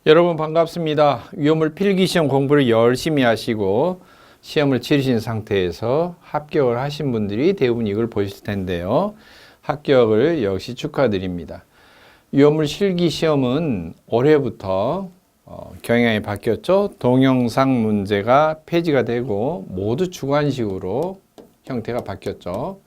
여러분 반갑습니다. 위험물 필기시험 공부를 열심히 하시고 시험을 치르신 상태에서 합격을 하신 분들이 대부분 이걸 보실 텐데요. 합격을 역시 축하드립니다. 위험물 실기시험은 올해부터 경향이 바뀌었죠. 동영상 문제가 폐지가 되고 모두 주관식으로 형태가 바뀌었죠.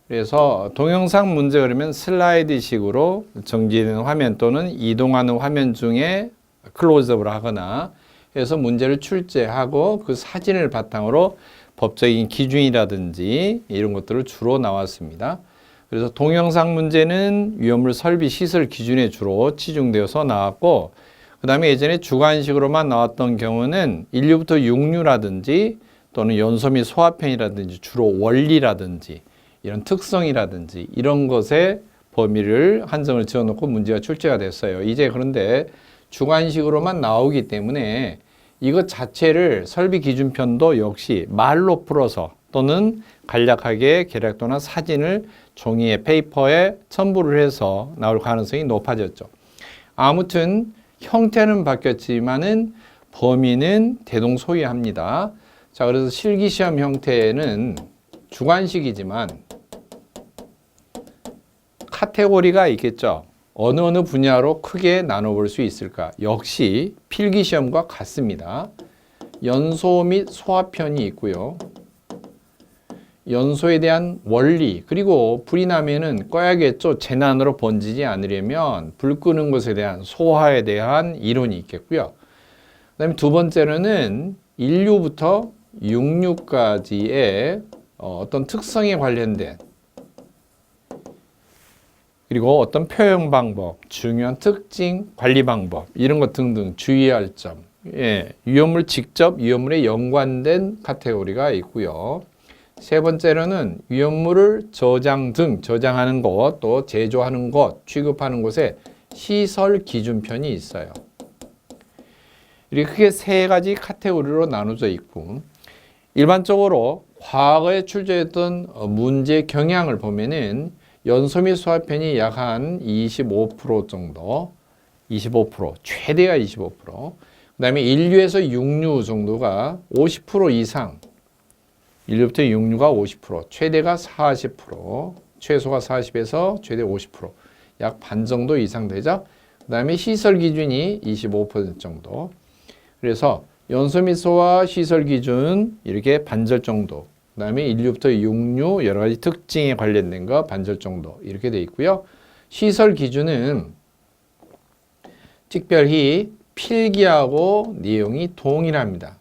그래서 동영상 문제 그러면 슬라이드식으로 정지되는 화면 또는 이동하는 화면 중에 클로즈업을 하거나 해서 문제를 출제하고 그 사진을 바탕으로 법적인 기준이라든지 이런 것들을 주로 나왔습니다. 그래서 동영상 문제는 위험물 설비 시설 기준에 주로 치중되어서 나왔고, 그 다음에 예전에 주관식으로만 나왔던 경우는 1류부터 6류라든지 또는 연소 및 소화편이라든지 주로 원리라든지 이런 특성이라든지 이런 것에 범위를 한정을 지어놓고 문제가 출제가 됐어요. 이제 그런데 주관식으로만 나오기 때문에 이것 자체를 설비 기준편도 역시 말로 풀어서 또는 간략하게 계략도나 사진을 종이에 페이퍼에 첨부를 해서 나올 가능성이 높아졌죠. 아무튼 형태는 바뀌었지만은 범위는 대동소이합니다. 자, 그래서 실기시험 형태는 주관식이지만 카테고리가 있겠죠. 어느 분야로 크게 나눠볼 수 있을까? 역시 필기시험과 같습니다. 연소 및 소화편이 있고요. 연소에 대한 원리, 그리고 불이 나면은 꺼야겠죠. 재난으로 번지지 않으려면 불 끄는 것에 대한 소화에 대한 이론이 있겠고요. 그 다음에 두 번째로는 1류부터 6류까지의 어떤 특성에 관련된 그리고 어떤 표현 방법, 중요한 특징, 관리 방법 이런 것 등등 주의할 점, 위험물 직접 위험물에 연관된 카테고리가 있고요. 세 번째로는 위험물을 저장하는 것, 또 제조하는 것, 취급하는 곳에 시설 기준편이 있어요. 이렇게 크게 세 가지 카테고리로 나눠져 있고, 일반적으로 과거에 출제했던 문제 경향을 보면은 연소 및 소화편이 약 한 25% 정도, 25%, 최대가 25%, 그 다음에 1류에서 6류 정도가 50% 이상, 1류부터 6류가 50%, 최대가 40%, 최소가 40에서 최대 50%, 약 반 정도 이상 되죠. 그 다음에 시설 기준이 25% 정도. 그래서 연소 및 소화 시설 기준 이렇게 반절 정도. 그 다음에 1류부터 6류 여러 가지 특징에 관련된 거 반절 정도 이렇게 돼 있고요. 시설 기준은 특별히 필기하고 내용이 동일합니다.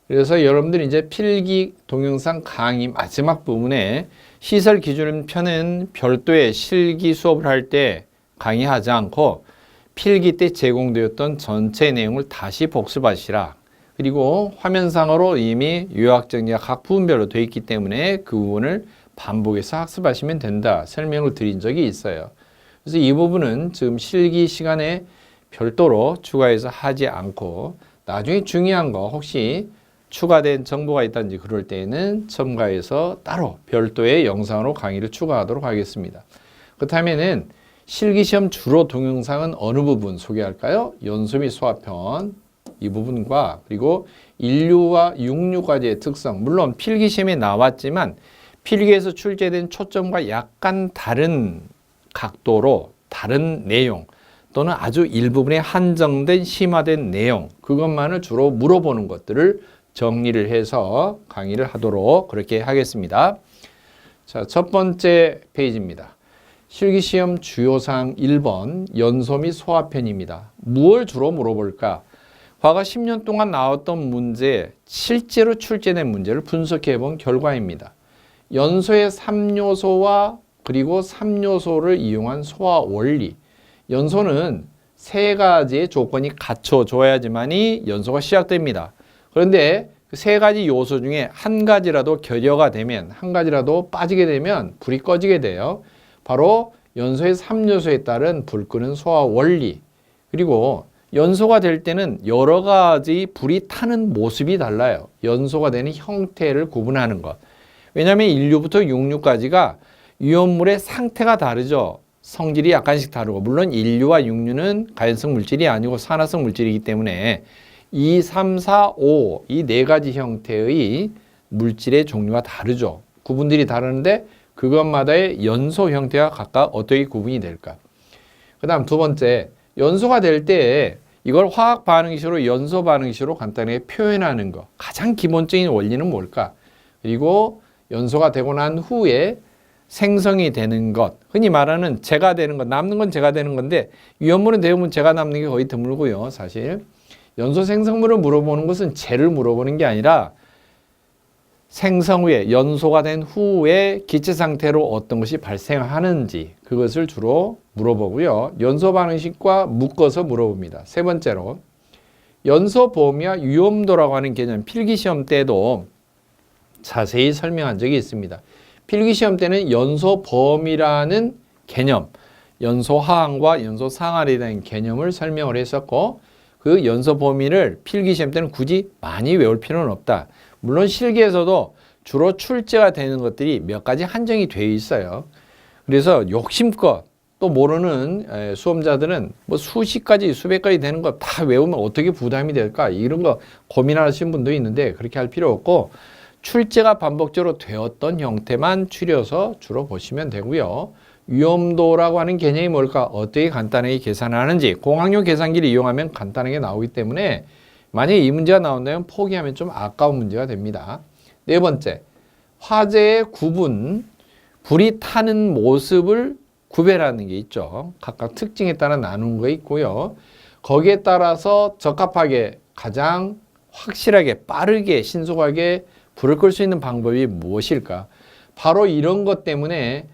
그래서 여러분들이 이제 필기 동영상 강의 마지막 부분에 시설 기준 편은 별도의 실기 수업을 할 때 강의하지 않고 필기 때 제공되었던 전체 내용을 다시 복습하시라. 그리고 화면상으로 이미 요약정리가 각 부분별로 되어 있기 때문에 그 부분을 반복해서 학습하시면 된다. 설명을 드린 적이 있어요. 그래서 이 부분은 지금 실기 시간에 별도로 추가해서 하지 않고 나중에 중요한 거 혹시 추가된 정보가 있다든지 그럴 때에는 첨가해서 따로 별도의 영상으로 강의를 추가하도록 하겠습니다. 그렇다면은 실기시험 주로 동영상은 어느 부분 소개할까요? 연소 및 소화편 이 부분과 그리고 1류와 6류까지의 특성, 물론 필기시험에 나왔지만 필기에서 출제된 초점과 약간 다른 각도로 다른 내용 또는 아주 일부분에 한정된 심화된 내용, 그것만을 주로 물어보는 것들을 정리를 해서 강의를 하도록 그렇게 하겠습니다. 자, 첫 번째 페이지입니다. 실기시험 주요사항 1번 연소 및 소화편입니다. 무엇을 주로 물어볼까? 과거 10년 동안 나왔던 문제, 실제로 출제된 문제를 분석해 본 결과입니다. 연소의 3요소와 그리고 3요소를 이용한 소화 원리. 연소는 세 가지의 조건이 갖춰져야지만이 연소가 시작됩니다. 그런데 그 세 가지 요소 중에 한 가지라도 결여가 되면, 한 가지라도 빠지게 되면 불이 꺼지게 돼요. 바로 연소의 3요소에 따른 불 끄는 소화 원리. 그리고 연소가 될 때는 여러 가지 불이 타는 모습이 달라요. 연소가 되는 형태를 구분하는 것. 왜냐하면 1류부터 6류까지가 위험물의 상태가 다르죠. 성질이 약간씩 다르고, 물론 인류와 육류는 가연성 물질이 아니고 산화성 물질이기 때문에 2, 3, 4, 5 이 네 가지 형태의 물질의 종류가 다르죠. 구분들이 다르는데 그것마다의 연소 형태가 각각 어떻게 구분이 될까? 그 다음 두 번째, 연소가 될 때 이걸 화학 반응식으로 연소 반응식으로 간단하게 표현하는 거. 가장 기본적인 원리는 뭘까? 그리고 연소가 되고 난 후에 생성이 되는 것, 흔히 말하는 재가 되는 것, 남는 건 재가 되는 건데 위험물은 대부분 재가 남는 게 거의 드물고요. 사실 연소 생성물을 물어보는 것은 재를 물어보는 게 아니라 생성 후에, 연소가 된 후에 기체 상태로 어떤 것이 발생하는지 그것을 주로 물어보고요. 연소 반응식과 묶어서 물어봅니다. 세 번째로 연소 범위와 위험도라고 하는 개념, 필기시험 때도 자세히 설명한 적이 있습니다. 필기시험 때는 연소 범위라는 개념, 연소 하항과 연소 상할에 대한 개념을 설명을 했었고, 그 연소 범위를 필기시험 때는 굳이 많이 외울 필요는 없다. 물론 실기에서도 주로 출제가 되는 것들이 몇 가지 한정이 되어 있어요. 그래서 욕심껏 또 모르는 수험자들은 뭐 수십 가지, 수백 가지 되는 거 다 외우면 어떻게 부담이 될까? 이런 거 고민하시는 분도 있는데 그렇게 할 필요 없고 출제가 반복적으로 되었던 형태만 추려서 주로 보시면 되고요. 위험도라고 하는 개념이 뭘까? 어떻게 간단하게 계산하는지 공학용 계산기를 이용하면 간단하게 나오기 때문에 만약에 이 문제가 나온다면 포기하면 좀 아까운 문제가 됩니다. 네 번째, 화재의 구분, 불이 타는 모습을 구별하는 게 있죠. 각각 특징에 따라 나누는 거 있고요. 거기에 따라서 적합하게 가장 확실하게 빠르게 신속하게 불을 끌 수 있는 방법이 무엇일까? 바로 이런 것 때문에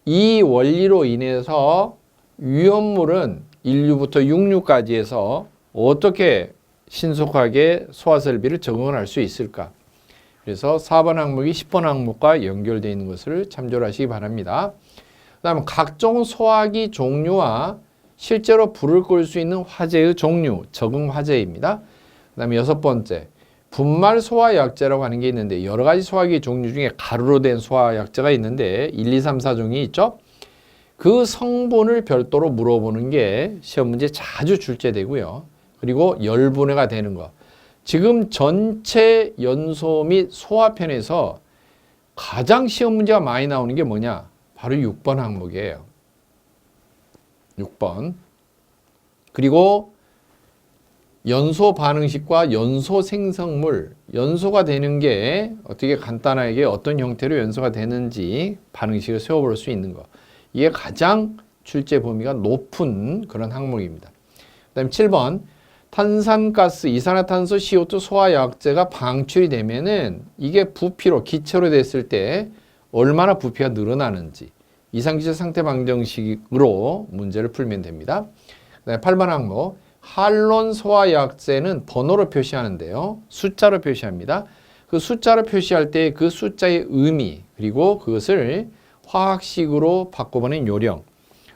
이 원리로 인해서 위험물은 인류부터 육류까지 해서 어떻게 신속하게 소화설비를 적응을 할 수 있을까? 그래서 4번 항목이 10번 항목과 연결되어 있는 것을 참조를 하시기 바랍니다. 그 다음 각종 소화기 종류와 실제로 불을 끌 수 있는 화재의 종류, 적응 화재입니다. 그 다음에 여섯 번째, 분말 소화약제라고 하는 게 있는데 여러 가지 소화기 종류 중에 가루로 된 소화약제가 있는데 1, 2, 3, 4종이 있죠. 그 성분을 별도로 물어보는 게 시험 문제 자주 출제되고요. 그리고 열분해가 되는 거. 지금 전체 연소 및 소화편에서 가장 시험 문제가 많이 나오는 게 뭐냐? 바로 6번 항목이에요. 6번. 그리고 연소 반응식과 연소 생성물, 연소가 되는 게 어떻게 간단하게 어떤 형태로 연소가 되는지 반응식을 세워볼 수 있는 거. 이게 가장 출제 범위가 높은 그런 항목입니다. 그 다음에 7번. 탄산가스, 이산화탄소, CO2 소화약제가 방출이 되면은 이게 부피로, 기체로 됐을 때 얼마나 부피가 늘어나는지 이상기체 상태 방정식으로 문제를 풀면 됩니다. 그 다음에 8번 항목. 할론 소화약제는 번호로 표시하는데요. 숫자로 표시합니다. 그 숫자로 표시할 때 그 숫자의 의미, 그리고 그것을 화학식으로 바꿔보는 요령.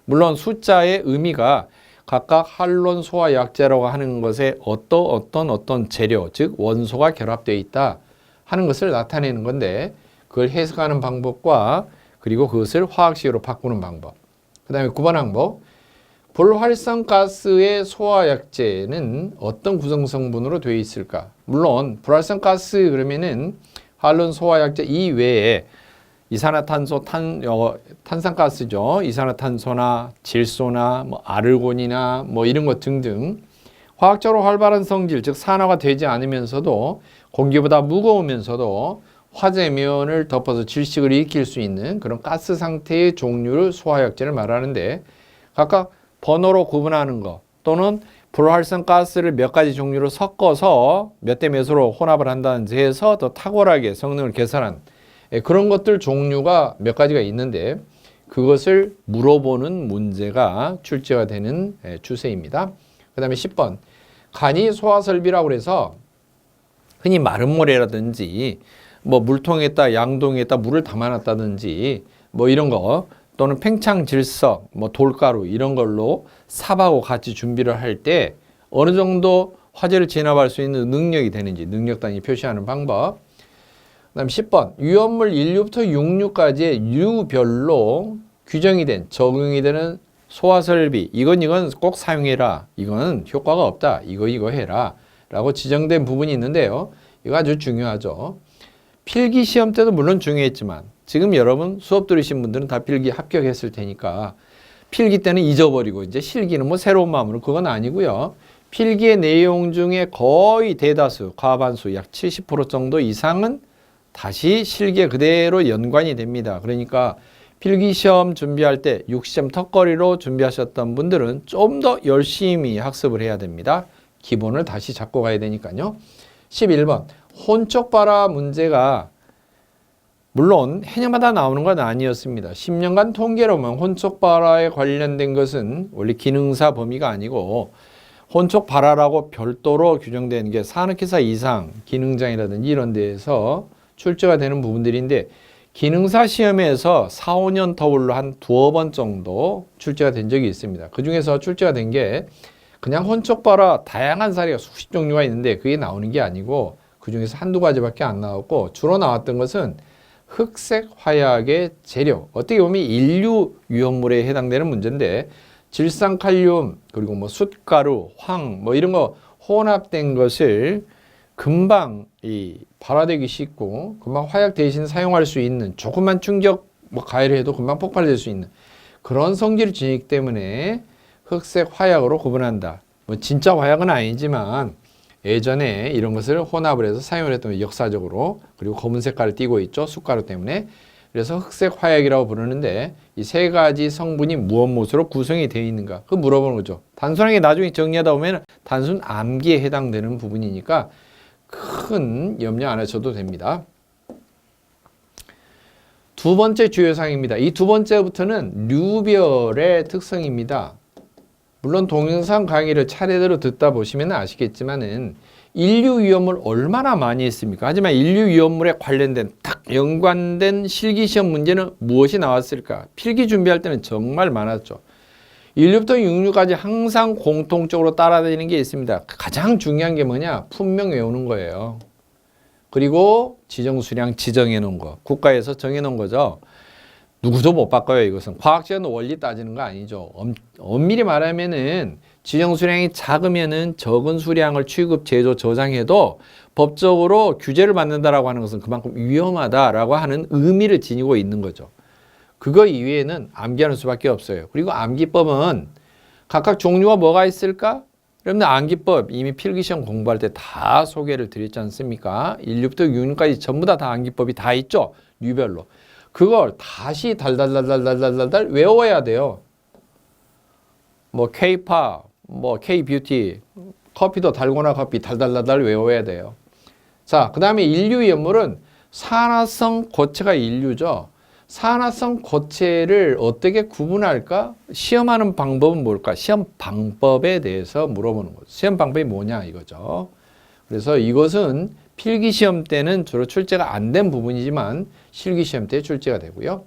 물론 숫자의 의미가 각각 할론 소화약제라고 하는 것에 어떤 재료, 즉 원소가 결합되어 있다 하는 것을 나타내는 건데 그걸 해석하는 방법과 그리고 그것을 화학식으로 바꾸는 방법. 그 다음에 9번 항목. 불활성가스의 소화약제는 어떤 구성 성분으로 되어 있을까? 물론 불활성가스 그러면은 할론 소화약제 이외에 이산화탄소, 탄산가스죠. 이산화탄소나 질소나 뭐 아르곤이나 뭐 이런 것 등등 화학적으로 활발한 성질, 즉 산화가 되지 않으면서도 공기보다 무거우면서도 화재면을 덮어서 질식을 일으킬 수 있는 그런 가스 상태의 종류를 소화약제를 말하는데 각각 번호로 구분하는 것 또는 불활성가스를 몇 가지 종류로 섞어서 몇 대 몇으로 혼합을 한다든지 해서 더 탁월하게 성능을 개선한 그런 것들 종류가 몇 가지가 있는데 그것을 물어보는 문제가 출제가 되는 추세입니다. 그 다음에 10번. 간이 소화설비라고 해서 흔히 마른 모래라든지 뭐 물통에다 양동이에다 물을 담아놨다든지 뭐 이런 거 또는 팽창 질석, 뭐 돌가루 이런 걸로 삽하고 같이 준비를 할 때 어느 정도 화재를 진압할 수 있는 능력이 되는지 능력 단위 표시하는 방법. 그 다음 10번. 위험물 1류부터 6류까지의 류별로 규정이 된, 적용이 되는 소화설비 이건 꼭 사용해라. 이건 효과가 없다. 이거 해라. 라고 지정된 부분이 있는데요. 이거 아주 중요하죠. 필기 시험 때도 물론 중요했지만 지금 여러분 수업 들으신 분들은 다 필기 합격했을 테니까 필기 때는 잊어버리고 이제 실기는 뭐 새로운 마음으로 그건 아니고요. 필기의 내용 중에 거의 대다수, 과반수 약 70% 정도 이상은 다시 실기에 그대로 연관이 됩니다. 그러니까 필기시험 준비할 때 6시점 턱걸이로 준비하셨던 분들은 좀 더 열심히 학습을 해야 됩니다. 기본을 다시 잡고 가야 되니까요. 11번 혼촉발화 문제가 물론 해년마다 나오는 건 아니었습니다. 10년간 통계로 보면 혼촉발화에 관련된 것은 원래 기능사 범위가 아니고 혼촉발화라고 별도로 규정된 게 산업기사 이상 기능장애라든지 이런 데에서 출제가 되는 부분들인데 기능사 시험에서 4, 5년 터울로 한 두어 번 정도 출제가 된 적이 있습니다. 그 중에서 출제가 된 게 그냥 혼촉발화 다양한 사례가 수십 종류가 있는데 그게 나오는 게 아니고 그 중에서 한두 가지밖에 안 나왔고 주로 나왔던 것은 흑색 화약의 재료, 어떻게 보면 인류 유형물에 해당되는 문제인데 질산칼륨 그리고 뭐 숯가루, 황 뭐 이런 거 혼합된 것을 금방 발화되기 쉽고 금방 화약 대신 사용할 수 있는 조금만 충격 뭐 가해를 해도 금방 폭발될 수 있는 그런 성질을 지니기 때문에 흑색 화약으로 구분한다. 뭐 진짜 화약은 아니지만 예전에 이런 것을 혼합을 해서 사용을 했던 역사적으로 그리고 검은 색깔을 띠고 있죠. 숯가루 때문에. 그래서 흑색 화약이라고 부르는데 이 세 가지 성분이 무엇으로 구성이 되어 있는가 그 물어보는 거죠. 단순하게 나중에 정리하다 보면 단순 암기에 해당되는 부분이니까 큰 염려 안 하셔도 됩니다. 두 번째 주요 사항입니다. 이 두 번째부터는 류별의 특성입니다. 물론 동영상 강의를 차례대로 듣다 보시면 아시겠지만은 인류 위험을 얼마나 많이 했습니까? 하지만 인류 위험물에 관련된 딱 연관된 실기시험 문제는 무엇이 나왔을까? 필기 준비할 때는 정말 많았죠. 1류부터 6류까지 항상 공통적으로 따라다니는 게 있습니다. 가장 중요한 게 뭐냐? 품명 외우는 거예요. 그리고 지정수량 지정해 놓은 거. 국가에서 정해 놓은 거죠. 누구도 못 바꿔요. 이것은 과학적인 원리 따지는 거 아니죠. 엄밀히 말하면은 지정수량이 작으면은 적은 수량을 취급, 제조, 저장해도 법적으로 규제를 받는다라고 하는 것은 그만큼 위험하다라고 하는 의미를 지니고 있는 거죠. 그거 이외에는 암기하는 수밖에 없어요. 그리고 암기법은 각각 종류가 뭐가 있을까? 여러분들 암기법 이미 필기시험 공부할 때 다 소개를 드렸지 않습니까? 1류부터 6류까지 전부 다 암기법이 다 있죠. 류별로. 그걸 다시 달달달달달달달 외워야 돼요. 뭐 K-팝, 뭐 K-뷰티, 커피도 달고나 커피 달달달달 외워야 돼요. 자, 그 다음에 인류 연물은 산화성 고체가 인류죠. 산화성 고체를 어떻게 구분할까? 시험하는 방법은 뭘까? 시험 방법에 대해서 물어보는 거죠. 시험 방법이 뭐냐 이거죠. 그래서 이것은 필기시험 때는 주로 출제가 안 된 부분이지만 실기시험 때 출제가 되고요.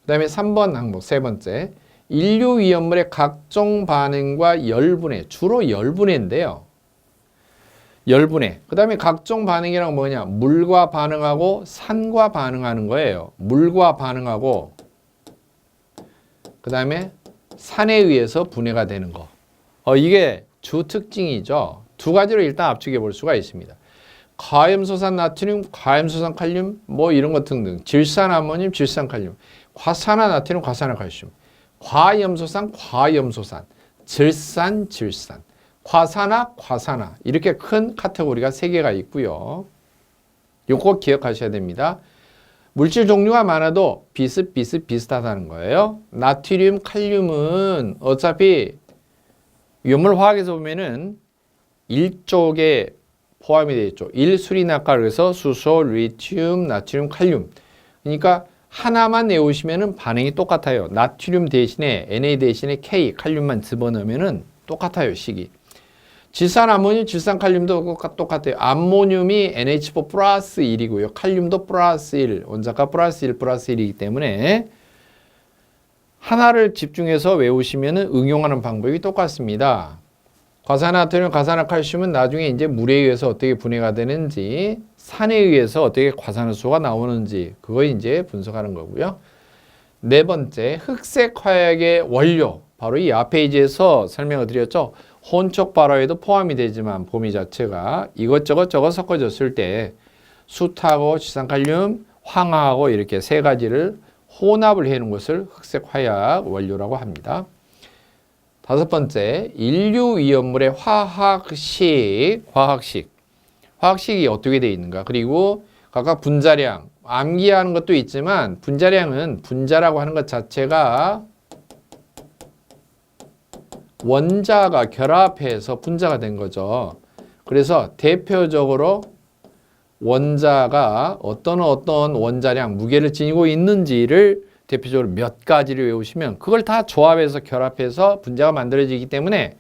그 다음에 3번 항목 세 번째 인류 위험물의 각종 반응과 열분해 주로 열분해인데요. 열분해 그 다음에 각종 반응이란 뭐냐 물과 반응하고 산과 반응하는 거예요. 물과 반응하고 그 다음에 산에 의해서 분해가 되는 거 이게 주 특징이죠. 두 가지로 일단 압축해 볼 수가 있습니다. 과염소산 나트륨, 과염소산 칼륨 뭐 이런 것 등등 질산아모늄, 질산칼륨 과산화나트륨, 과산화칼슘 과염소산, 과염소산 질산, 질산 과산화, 과산화 이렇게 큰 카테고리가 3개가 있고요. 요거 기억하셔야 됩니다. 물질 종류가 많아도 비슷하다는 거예요. 나트륨, 칼륨은 어차피 유물 화학에서 보면은 일족에 포함이 되어 있죠. 1수리나가 그래서 수소, 리튬, 나트륨, 칼륨. 그러니까 하나만 내오시면은 반응이 똑같아요. 나트륨 대신에 Na 대신에 K, 칼륨만 집어넣으면은 똑같아요, 식이. 질산아모늄, 질산칼륨도 똑같아요. 암모늄이 NH4 플러스 1이고요. 칼륨도 플러스 1, 원자가 플러스 1, 플러스 1이기 때문에 하나를 집중해서 외우시면은 응용하는 방법이 똑같습니다. 과산화나트륨, 과산화칼슘은 나중에 이제 물에 의해서 어떻게 분해가 되는지, 산에 의해서 어떻게 과산화수소가 나오는지, 그거 이제 분석하는 거고요. 네 번째, 흑색 화약의 원료. 바로 이 앞 페이지에서 설명을 드렸죠. 혼촉 발화에도 포함이 되지만 보미 자체가 이것저것 섞어졌을 때 숯하고 지산칼륨, 황화하고 이렇게 세 가지를 혼합을 해놓은 것을 흑색 화약 원료라고 합니다. 다섯 번째, 인류위험물의 화학식이 어떻게 되어 있는가? 그리고 각각 분자량, 암기하는 것도 있지만 분자량은 분자라고 하는 것 자체가 원자가 결합해서 분자가 된 거죠. 그래서 대표적으로 원자가 어떤 원자량, 무게를 지니고 있는지를 대표적으로 몇 가지를 외우시면 그걸 다 조합해서 결합해서 분자가 만들어지기 때문에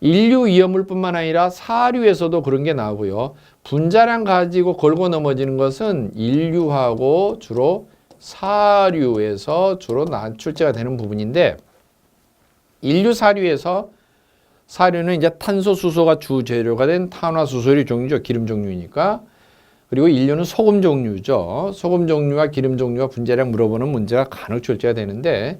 인류 위험물뿐만 아니라 사류에서도 그런 게 나오고요. 분자량 가지고 걸고 넘어지는 것은 인류하고 주로 사류에서 주로 출제가 되는 부분인데 인류 사류에서 사류는 이제 탄소, 수소가 주재료가 된 탄화수소의 종류죠. 기름 종류이니까. 그리고 인류는 소금 종류죠. 소금 종류와 기름 종류와 분자량 물어보는 문제가 간혹 출제가 되는데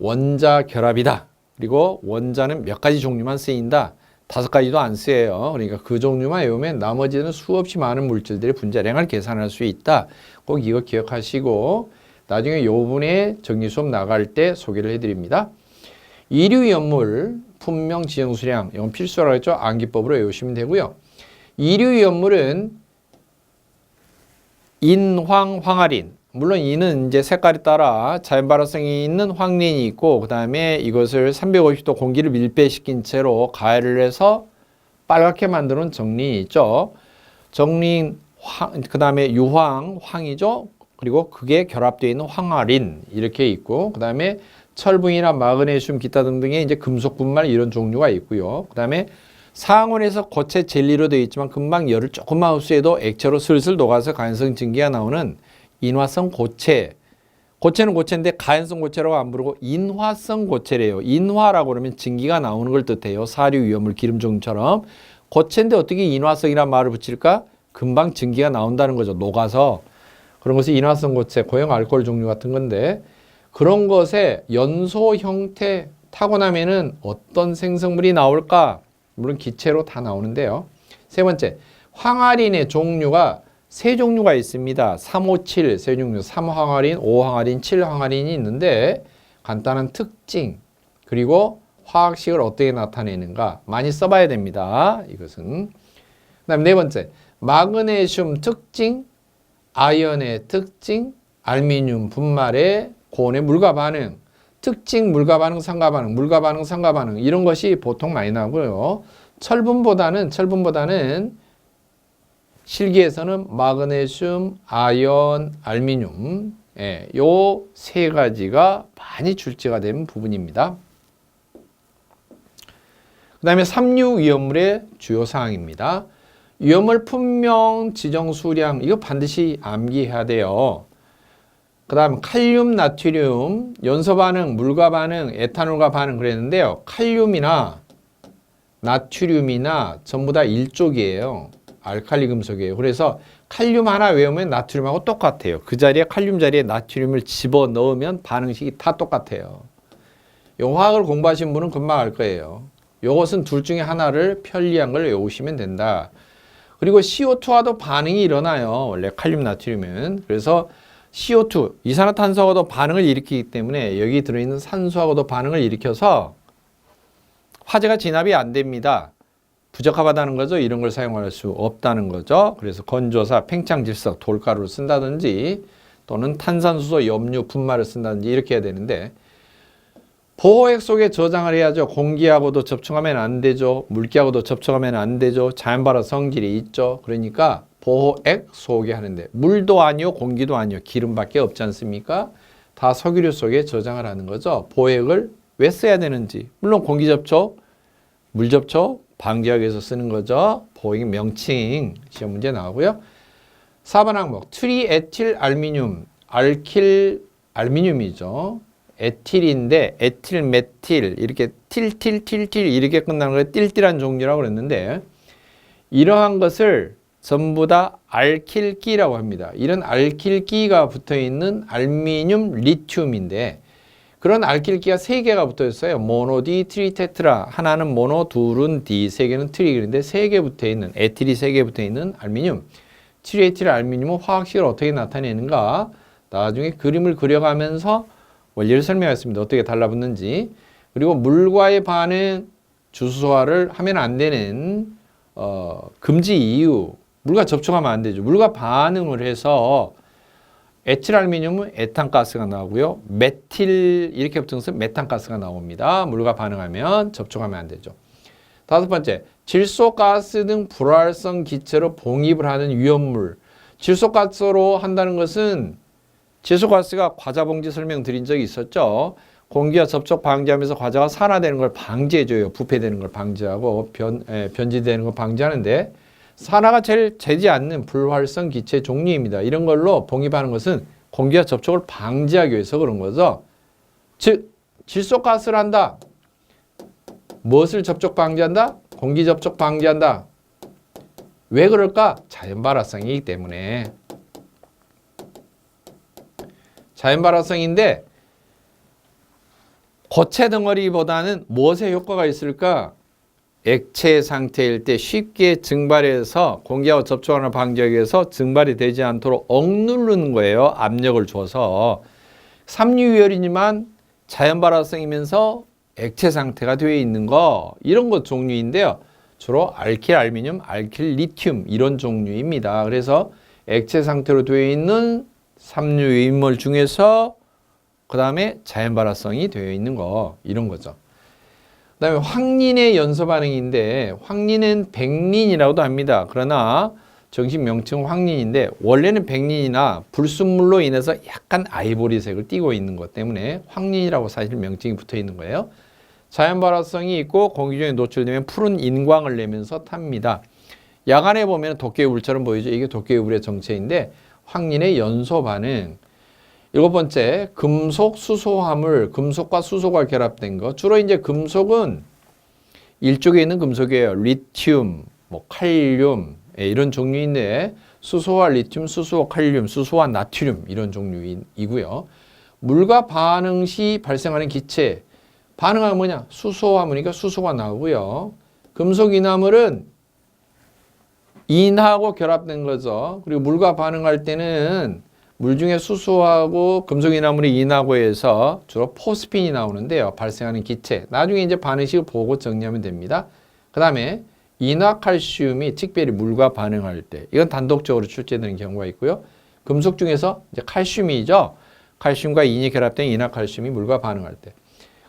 원자 결합이다. 그리고 원자는 몇 가지 종류만 쓰인다. 5가지도 안 쓰여요. 그러니까 그 종류만 외우면 나머지는 수없이 많은 물질들의 분자량을 계산할 수 있다. 꼭 이거 기억하시고 나중에 요 부분에 정리 수업 나갈 때 소개를 해드립니다. 이류위험물, 분명, 지정수량 이건 필수라고 했죠. 암기법으로 외우시면 되고요. 이류위험물은 인황, 황화린. 물론 이는 이제 색깔에 따라 자연 발화성이 있는 황린이 있고 그 다음에 이것을 350도 공기를 밀배시킨 채로 가열을 해서 빨갛게 만드는 정린이 있죠. 정린, 그 다음에 유황, 황이죠. 그리고 그게 결합되어 있는 황화린 이렇게 있고 그 다음에 철분이나 마그네슘 기타 등등의 이제 금속 분말 이런 종류가 있고요. 그 다음에 상온에서 고체 젤리로 되어 있지만 금방 열을 조금만 흡수해도 액체로 슬슬 녹아서 가연성 증기가 나오는 인화성 고체. 고체는 고체인데 가연성 고체라고 안 부르고 인화성 고체래요. 인화라고 그러면 증기가 나오는 걸 뜻해요. 사류, 위험물, 기름 종처럼. 고체인데 어떻게 인화성이라는 말을 붙일까? 금방 증기가 나온다는 거죠. 녹아서. 그런 것이 인화성 고체, 고형 알코올 종류 같은 건데 그런 것에 연소 형태 타고나면은 어떤 생성물이 나올까? 물론 기체로 다 나오는데요. 세 번째, 황화린의 종류가 세 종류가 있습니다. 357 세 종류, 3황화린, 5황화린, 7황화린이 있는데 간단한 특징 그리고 화학식을 어떻게 나타내는가 많이 써봐야 됩니다. 이것은. 그다음 네 번째, 마그네슘 특징, 아연의 특징, 알미늄 분말의 고온의 물과 반응, 특징, 물과 반응, 상과 반응, 물과 반응, 상과 반응 이런 것이 보통 많이 나오고요. 철분보다는 실기에서는 마그네슘, 아연, 알미늄 요 세 가지가 많이 출제가 된 부분입니다. 그 다음에 삼류 위험물의 주요 사항입니다. 위험물 분명, 지정 수량 이거 반드시 암기해야 돼요. 그 다음 칼륨, 나트륨, 연소 반응, 물과 반응, 에탄올과 반응 그랬는데요. 칼륨이나 나트륨이나 전부 다 일족이에요. 알칼리 금속이에요. 그래서 칼륨 하나 외우면 나트륨하고 똑같아요. 그 자리에 칼륨 자리에 나트륨을 집어넣으면 반응식이 다 똑같아요. 요 화학을 공부하신 분은 금방 알 거예요. 요것은 둘 중에 하나를 편리한 걸 외우시면 된다. 그리고 CO2와도 반응이 일어나요. 원래 칼륨, 나트륨은. 그래서 CO2, 이산화탄소하고도 반응을 일으키기 때문에 여기 들어있는 산소하고도 반응을 일으켜서 화재가 진압이 안 됩니다. 부적합하다는 거죠. 이런 걸 사용할 수 없다는 거죠. 그래서 건조사, 팽창질석, 돌가루를 쓴다든지 또는 탄산수소, 염류, 분말을 쓴다든지 이렇게 해야 되는데 보호액 속에 저장을 해야죠. 공기하고도 접촉하면 안 되죠. 물기하고도 접촉하면 안 되죠. 자연발화 성질이 있죠. 그러니까 보호액 속에 하는데 물도 아니요 공기도 아니요 기름밖에 없지 않습니까? 다 석유류 속에 저장을 하는 거죠. 보호액을 왜 써야 되는지 물론 공기 접촉, 물 접촉 방지하기 위해서 쓰는 거죠. 보호액 명칭 시험 문제 나오고요. 4번 항목 트리에틸 알미늄 알킬 알미늄이죠. 에틸인데 에틸 메틸 이렇게 틸틸틸틸 이렇게 끝나는 걸 띨띨한 종류라고 그랬는데 이러한 것을 전부 다 알킬기라고 합니다. 이런 알킬기가 붙어있는 알미늄 리튬인데 그런 알킬기가 3개가 붙어 있어요. 모노 D, 트리 테트라. 하나는 모노, 둘은 D, 3개는 트리. 그런데 3개 붙어 있는 에틸이 3개 붙어 있는 알미늄. 트리에틸 알미늄은 화학식을 어떻게 나타내는가? 나중에 그림을 그려가면서 원리를 설명했습니다. 어떻게 달라붙는지. 그리고 물과의 반응 주소화를 하면 안 되는 금지 이유. 물과 접촉하면 안 되죠. 물과 반응을 해서 에틸알미늄은 에탄가스가 나오고요. 메틸 이렇게 붙어서 메탄가스가 나옵니다. 물과 반응하면 접촉하면 안 되죠. 5번째, 질소가스 등 불활성 기체로 봉입을 하는 위험물. 질소가스로 한다는 것은 질소가스가 과자 봉지 설명드린 적이 있었죠. 공기와 접촉 방지하면서 과자가 산화되는 걸 방지해줘요. 부패되는 걸 방지하고 변질되는 걸 방지하는데 산화가 제일 되지 않는 불활성 기체 종류입니다. 이런 걸로 봉입하는 것은 공기와 접촉을 방지하기 위해서 그런 거죠. 즉, 질소가스를 한다. 무엇을 접촉 방지한다? 공기 접촉 방지한다. 왜 그럴까? 자연 발화성이기 때문에. 자연 발화성인데 고체 덩어리보다는 무엇에 효과가 있을까? 액체 상태일 때 쉽게 증발해서 공기하고 접촉하는 방지하기 위해서 증발이 되지 않도록 억누르는 거예요. 압력을 줘서. 삼류유열이지만 자연 발화성이면서 액체 상태가 되어 있는 거 이런 것 종류인데요. 주로 알킬 알미늄, 알킬 리튬 이런 종류입니다. 그래서 액체 상태로 되어 있는 삼류유인물 중에서 그 다음에 자연 발화성이 되어 있는 거 이런 거죠. 그 다음에 황린의 연소 반응인데 황린은 백린이라고도 합니다. 그러나 정식 명칭은 황린인데 원래는 백린이나 불순물로 인해서 약간 아이보리색을 띠고 있는 것 때문에 황린이라고 사실 명칭이 붙어 있는 거예요. 자연 발화성이 있고 공기 중에 노출되면 푸른 인광을 내면서 탑니다. 야간에 보면 도깨비불처럼 보이죠. 이게 도깨비불의 정체인데 황린의 연소 반응. 7번째, 금속 수소화물, 금속과 수소가 결합된 거. 주로 이제 금속은 일쪽에 있는 금속이에요. 리튬, 칼륨 이런 종류인데 수소와 리튬, 수소와 칼륨, 수소와 나트륨 이런 종류이고요. 물과 반응 시 발생하는 기체. 반응하면 뭐냐? 수소화물이니까 수소가 나오고요. 금속 인화물은 인하고 결합된 거죠. 그리고 물과 반응할 때는 물 중에 수소하고 금속인화물이 인하고 해서 주로 포스핀이 나오는데요. 발생하는 기체. 나중에 이제 반응식을 보고 정리하면 됩니다. 그 다음에 인화칼슘이 특별히 물과 반응할 때 이건 단독적으로 출제되는 경우가 있고요. 금속 중에서 이제 칼슘이죠. 칼슘과 인이 결합된 인화칼슘이 물과 반응할 때.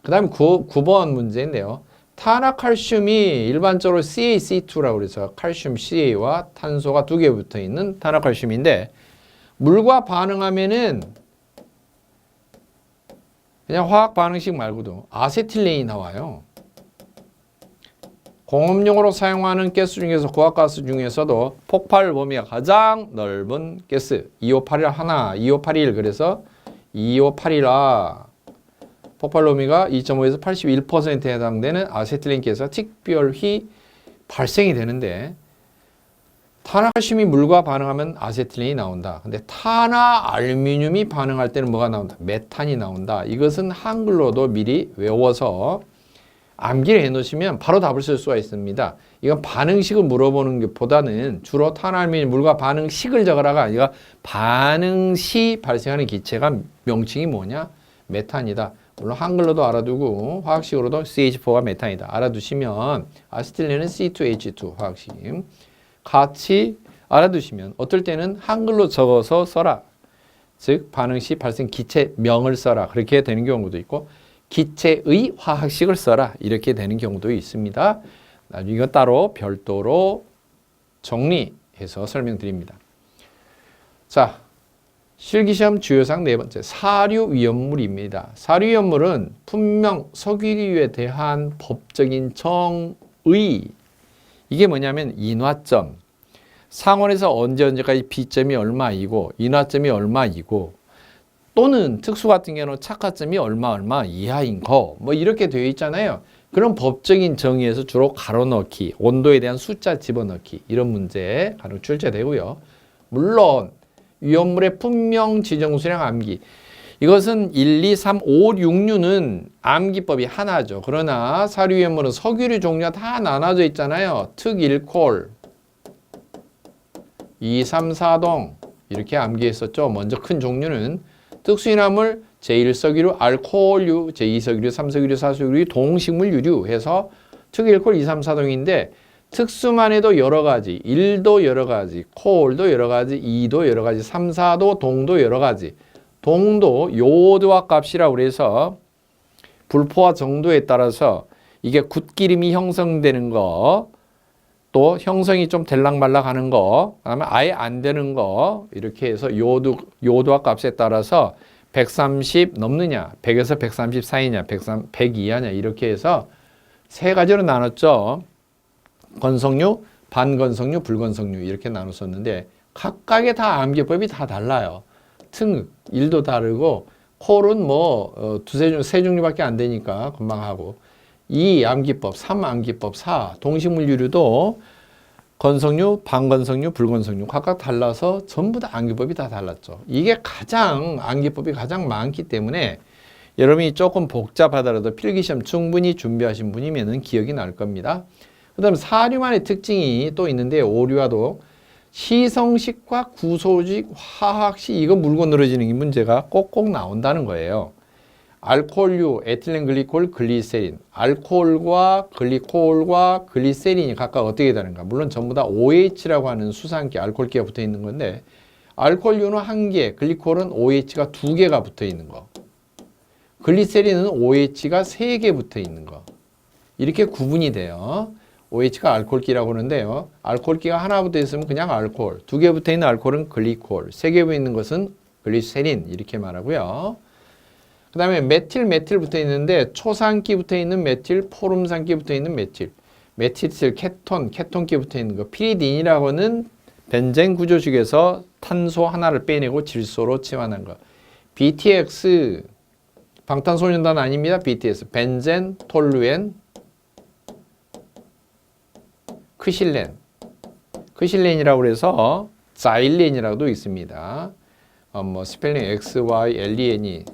그 다음에 9번 문제인데요. 탄화칼슘이 일반적으로 CaC2라고 그래서 칼슘 Ca와 탄소가 2개 붙어 있는 탄화칼슘인데 물과 반응하면은 그냥 화학 반응식 말고도 아세틸렌이 나와요. 공업용으로 사용하는 가스 중에서 고압가스 중에서도 폭발 범위가 가장 넓은 가스 2581 하나, 2581 그래서 2581아 폭발 범위가 2.5에서 81%에 해당되는 아세틸렌 가스가 특별히 발생이 되는데 탄화칼슘이 물과 반응하면 아세틸렌이 나온다. 근데 탄화알미늄이 반응할 때는 뭐가 나온다? 메탄이 나온다. 이것은 한글로도 미리 외워서 암기를 해놓으시면 바로 답을 쓸 수가 있습니다. 이건 반응식을 물어보는 것보다는 주로 탄화알미늄 물과 반응식을 적으라가 아니라 반응 시 발생하는 기체가 명칭이 뭐냐? 메탄이다. 물론 한글로도 알아두고 화학식으로도 CH4가 메탄이다. 알아두시면 아세틸렌은 C2H2 화학식. 같이 알아두시면 어떨 때는 한글로 적어서 써라. 즉 반응 시 발생 기체명을 써라. 그렇게 되는 경우도 있고 기체의 화학식을 써라. 이렇게 되는 경우도 있습니다. 나중에 이거 따로 별도로 정리해서 설명드립니다. 자, 실기시험 주요사항 4번째 사료위험물입니다. 사료위험물은 분명 석유류에 대한 법적인 정의 이게 뭐냐면 인화점. 상온에서 언제까지 B점이 얼마이고 인화점이 얼마이고 또는 특수 같은 경우는 착화점이 얼마 이하인 거 뭐 이렇게 되어 있잖아요. 그런 법적인 정의에서 주로 가로넣기, 온도에 대한 숫자 집어넣기 이런 문제 간혹 출제되고요. 물론 위험물의 분명 지정 수량 암기 이것은 1, 2, 3, 5, 6류는 암기법이 하나죠. 그러나 사료유연물은 석유류 종류가 다 나눠져 있잖아요. 특 1콜, 2, 3, 4동 이렇게 암기했었죠. 먼저 큰 종류는 특수인화물, 제1석유류, 알코올류, 제2석유류, 3석유류, 4석유류, 동식물유류 해서 특 1콜, 2, 3, 4동인데 특수만 해도 여러 가지, 1도 여러 가지, 콜도 여러 가지, 2도 여러 가지, 3, 4도, 동도 여러 가지. 동도 요도화 값이라고 그래서 불포화 정도에 따라서 이게 굿기름이 형성되는 거, 또 형성이 좀 될락말락 하는 거, 그다음에 아예 안 되는 거 이렇게 해서 요도화 값에 따라서 130 넘느냐, 100에서 130 사이냐, 100 이하냐 이렇게 해서 세 가지로 나눴죠. 건성류, 반건성류, 불건성류 이렇게 나눴었는데 각각의 다 암기법이 다 달라요. 특 1도 다르고 콜은 뭐 세 종류밖에 안 되니까 금방 하고 2 암기법, 3 암기법, 4 동식물유류도 건성류, 반건성류, 불건성류 각각 달라서 전부 다 암기법이 다 달랐죠. 이게 가장 암기법이 가장 많기 때문에 여러분이 조금 복잡하더라도 필기시험 충분히 준비하신 분이면 기억이 날 겁니다. 그 다음에 사료만의 특징이 또 있는데 오류와도 시성식과 구소식, 화학식 이거 물고 늘어지는 문제가 꼭꼭 나온다는 거예요. 알코올류, 에틸렌글리콜, 글리세린, 알코올과 글리콜과 글리세린이 각각 어떻게 다른가? 물론 전부 다 OH라고 하는 수산기, 알코올기가 붙어 있는 건데 알코올류는 1개, 글리콜은 OH가 2개가 붙어 있는 거. 글리세린은 OH가 3개 붙어 있는 거. 이렇게 구분이 돼요. OH가 알코올기라고 하는데요. 알코올기가 하나 붙어 있으면 그냥 알코올, 2개 붙어 있는 알코올은 글리콜, 3개 붙어 있는 것은 글리세린 이렇게 말하고요. 그 다음에 메틸 붙어 있는데 초산기 붙어 있는 메틸, 포름산기 붙어 있는 메틸, 메틸 케톤기 붙어 있는 거. 피리딘이라고는 벤젠 구조식에서 탄소 하나를 빼내고 질소로 치환한 거. BTX 방탄소년단 아닙니다. BTS 벤젠, 톨루엔, 크실렌이라고 해서 자일렌이라고도 있습니다. 스펠링 XYLEN이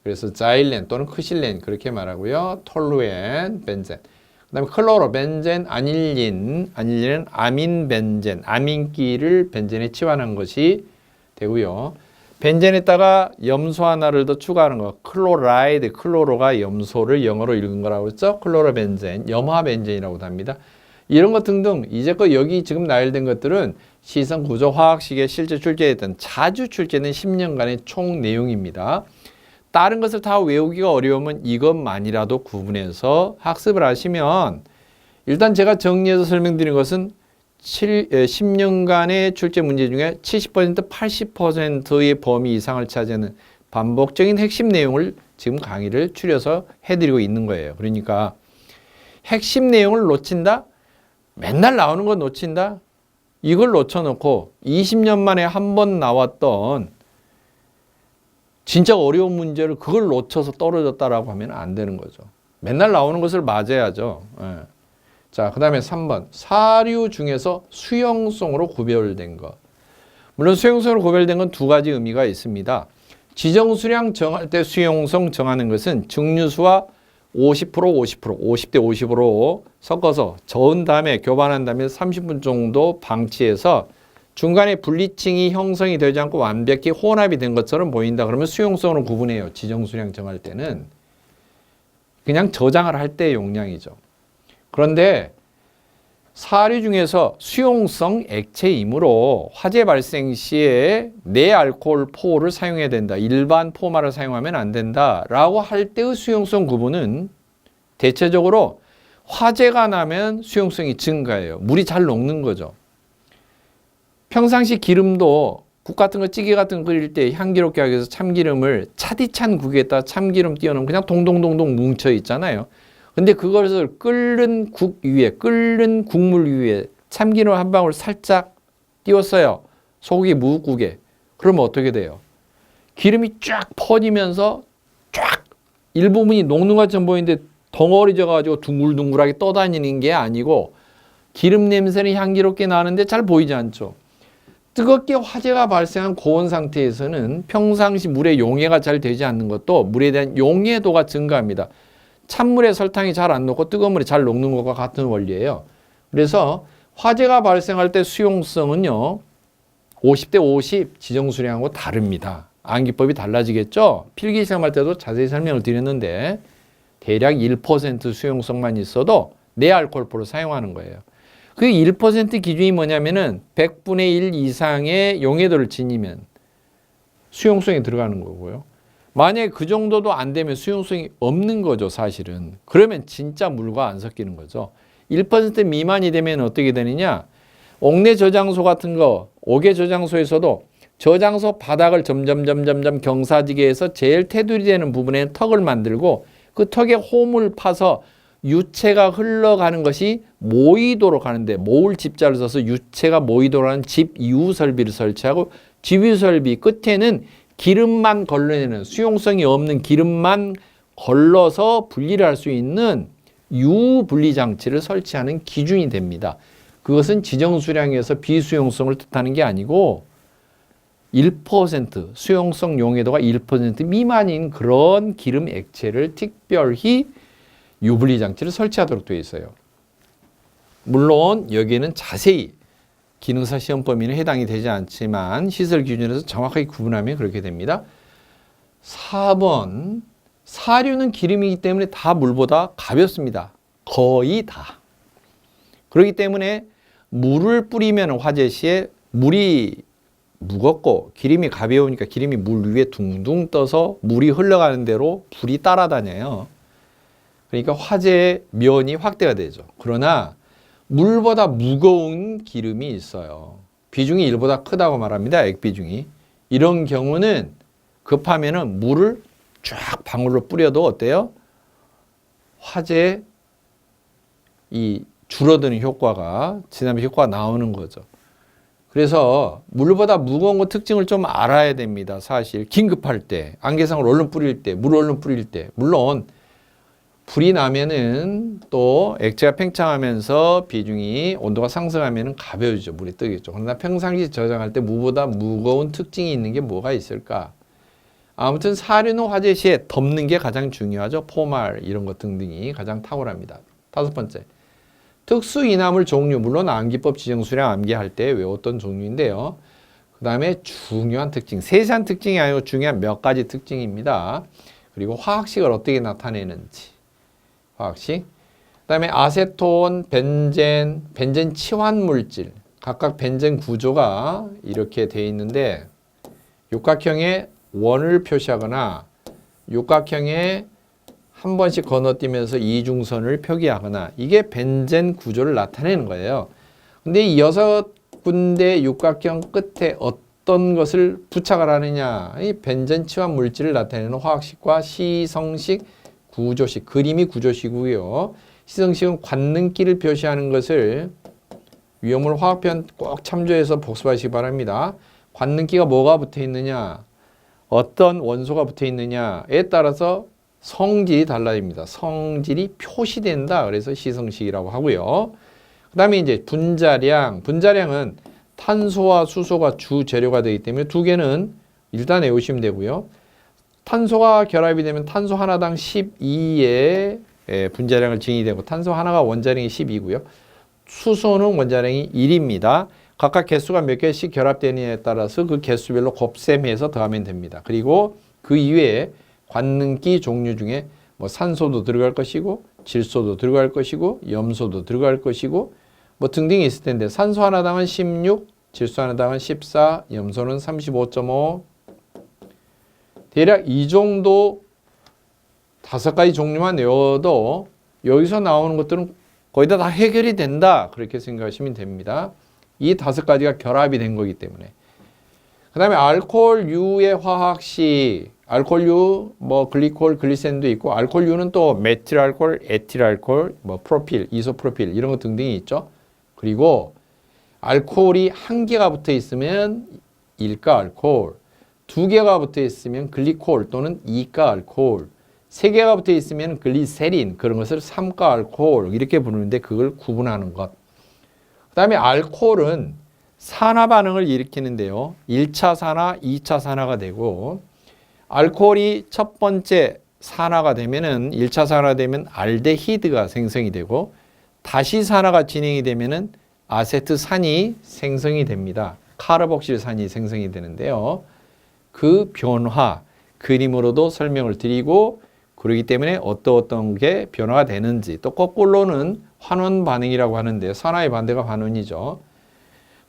그래서 자일렌 또는 크실렌 그렇게 말하고요. 톨루엔, 벤젠. 그다음에 클로로, 벤젠, 아닐린은 아민벤젠, 아민기를 벤젠에 치환한 것이 되고요. 벤젠에다가 염소 하나를 더 추가하는 거. 클로라이드, 클로로가 염소를 영어로 읽은 거라고 했죠. 클로로벤젠, 염화벤젠이라고도 합니다. 이런 것 등등 이제껏 여기 지금 나열된 것들은 시성 구조 화학식에 실제 출제했던 자주 출제된 10년간의 총 내용입니다. 다른 것을 다 외우기가 어려우면 이것만이라도 구분해서 학습을 하시면 일단 제가 정리해서 설명드린 것은 10년간의 출제 문제 중에 70%, 80%의 범위 이상을 차지하는 반복적인 핵심 내용을 지금 강의를 추려서 해드리고 있는 거예요. 그러니까 핵심 내용을 놓친다? 맨날 나오는 거 놓친다? 이걸 놓쳐놓고 20년 만에 한 번 나왔던 진짜 어려운 문제를 그걸 놓쳐서 떨어졌다라고 하면 안 되는 거죠. 맨날 나오는 것을 맞아야죠. 예. 자, 그 다음에 3번. 사료 중에서 수용성으로 구별된 것. 물론 수용성으로 구별된 건 두 가지 의미가 있습니다. 지정수량 정할 때 수용성 정하는 것은 증류수와 50%, 50대 50으로 섞어서 저은 다음에 교반한 다음에 30분 정도 방치해서 중간에 분리층이 형성이 되지 않고 완벽히 혼합이 된 것처럼 보인다. 그러면 수용성으로 구분해요. 지정수량 정할 때는. 그냥 저장을 할 때의 용량이죠. 그런데 사료 중에서 수용성 액체이므로 화재 발생 시에 내알코올 포를 사용해야 된다. 일반 포말을 사용하면 안 된다. 라고 할 때의 수용성 구분은 대체적으로 화재가 나면 수용성이 증가해요. 물이 잘 녹는 거죠. 평상시 기름도 국 같은 거, 찌개 같은 거 끓일 때 향기롭게 하기 위해서 참기름을 차디찬 국에다 참기름 띄워놓으면 그냥 동동동동 뭉쳐 있잖아요. 근데 그것을 끓는 국 위에, 끓는 국물 위에 참기름 한 방울 살짝 띄웠어요. 소고기 무국에. 그러면 어떻게 돼요? 기름이 쫙 퍼지면서 쫙 일부분이 녹는 것처럼 보이는데 덩어리져가지고 둥글둥글하게 떠다니는 게 아니고 기름 냄새는 향기롭게 나는데 잘 보이지 않죠. 뜨겁게 화재가 발생한 고온 상태에서는 평상시 물의 용해가 잘 되지 않는 것도 물에 대한 용해도가 증가합니다. 찬물에 설탕이 잘 안 녹고 뜨거운 물에 잘 녹는 것과 같은 원리예요. 그래서 화재가 발생할 때 수용성은요, 50대 50 지정수량하고 다릅니다. 암기법이 달라지겠죠? 필기 시험할 때도 자세히 설명을 드렸는데 대략 1% 수용성만 있어도 내알코올포를 사용하는 거예요. 그 1% 기준이 뭐냐면은 100분의 1 이상의 용해도를 지니면 수용성이 들어가는 거고요. 만약에 그 정도도 안 되면 수용성이 없는 거죠, 사실은. 그러면 진짜 물과 안 섞이는 거죠. 1% 미만이 되면 어떻게 되느냐? 옥내 저장소 같은 거, 옥외 저장소에서도 저장소 바닥을 점점 경사지게해서 제일 테두리 되는 부분에 턱을 만들고 그 턱에 홈을 파서 유체가 흘러가는 것이 모이도록 하는데, 모을 집자를 써서 유체가 모이도록 하는 집유 설비를 설치하고, 집유 설비 끝에는 기름만 걸러내는, 수용성이 없는 기름만 걸러서 분리를 할 수 있는 유분리 장치를 설치하는 기준이 됩니다. 그것은 지정수량에서 비수용성을 뜻하는 게 아니고 1% 수용성 용해도가 1% 미만인 그런 기름 액체를 특별히 유분리 장치를 설치하도록 되어 있어요. 물론 여기에는 자세히 기능사 시험 범위는 해당이 되지 않지만 시설 기준에서 정확하게 구분하면 그렇게 됩니다. 4번, 사료는 기름이기 때문에 다 물보다 가볍습니다. 거의 다. 그렇기 때문에 물을 뿌리면 화재 시에 물이 무겁고 기름이 가벼우니까 기름이 물 위에 둥둥 떠서 물이 흘러가는 대로 불이 따라다녀요. 그러니까 화재의 면이 확대가 되죠. 그러나 물보다 무거운 기름이 있어요. 비중이 1보다 크다고 말합니다. 액비중이. 이런 경우는 급하면은 물을 쫙 방울로 뿌려도 어때요? 화재의 이 줄어드는 효과가, 진화의 효과가 나오는 거죠. 그래서 물보다 무거운 거 특징을 좀 알아야 됩니다. 사실 긴급할 때, 안개상을 얼른 뿌릴 때, 물을 얼른 뿌릴 때, 물론 불이 나면은 또 액체가 팽창하면서 비중이 온도가 상승하면은 가벼워지죠. 물이 뜨겠죠. 그러나 평상시 저장할 때 무보다 무거운 특징이 있는 게 뭐가 있을까? 아무튼 사료는 화재 시에 덮는 게 가장 중요하죠. 포말 이런 것 등등이 가장 탁월합니다. 5번째, 특수 이나물 종류, 물론 암기법 지정수량 암기할 때 외웠던 종류인데요. 그 다음에 중요한 특징, 세세한 특징이 아니고 중요한 몇 가지 특징입니다. 그리고 화학식을 어떻게 나타내는지, 화학식. 그 다음에 아세톤, 벤젠, 벤젠 치환 물질, 각각 벤젠 구조가 이렇게 돼 있는데 육각형의 원을 표시하거나 육각형의 한 번씩 건너뛰면서 이중선을 표기하거나, 이게 벤젠 구조를 나타내는 거예요. 근데 이 6군데 육각형 끝에 어떤 것을 부착을 하느냐, 이 벤젠 치환 물질을 나타내는 화학식과 시성식, 구조식, 그림이 구조식이고요. 시성식은 관능기를 표시하는 것을 위험물 화학편 꼭 참조해서 복습하시기 바랍니다. 관능기가 뭐가 붙어 있느냐, 어떤 원소가 붙어 있느냐에 따라서 성질이 달라집니다. 성질이 표시된다. 그래서 시성식이라고 하고요. 그 다음에 이제 분자량. 분자량은 탄소와 수소가 주 재료가 되기 때문에 두 개는 일단 외우시면 되고요. 탄소가 결합이 되면 탄소 하나당 12의 분자량을 증이 되고, 탄소 하나가 원자량이 12고요. 수소는 원자량이 1입니다. 각각 개수가 몇 개씩 결합되느냐에 따라서 그 개수별로 곱셈해서 더하면 됩니다. 그리고 그 이외에 관능기 종류 중에 뭐 산소도 들어갈 것이고, 질소도 들어갈 것이고, 염소도 들어갈 것이고, 뭐 등등이 있을 텐데, 산소 하나당은 16, 질소 하나당은 14, 염소는 35.5. 대략 이 정도 5가지 종류만 외워도 여기서 나오는 것들은 거의 다 해결이 된다. 그렇게 생각하시면 됩니다. 이 5가지가 결합이 된 거기 때문에. 그 다음에 알코올유의 화학식, 알코올유, 뭐 글리콜, 글리센도 있고, 알코올유는 또 메틸알코올, 에틸알코올, 뭐 프로필, 이소프로필 이런 것 등등이 있죠. 그리고 알코올이 1개가 붙어 있으면 1가 알코올, 2개가 붙어 있으면 글리콜 또는 2가 알코올, 3개가 붙어 있으면 글리세린, 그런 것을 3가 알코올 이렇게 부르는데 그걸 구분하는 것. 그 다음에 알코올은 산화 반응을 일으키는데요. 1차 산화, 2차 산화가 되고 알코올이 첫 번째 산화가 되면은 1차 산화되면 알데히드가 생성이 되고 다시 산화가 진행이 되면은 아세트산이 생성이 됩니다. 카르복실산이 생성이 되는데요. 그 변화 그림으로도 설명을 드리고 그러기 때문에 어떤 게 변화가 되는지 또 거꾸로는 환원 반응이라고 하는데 산화의 반대가 환원이죠.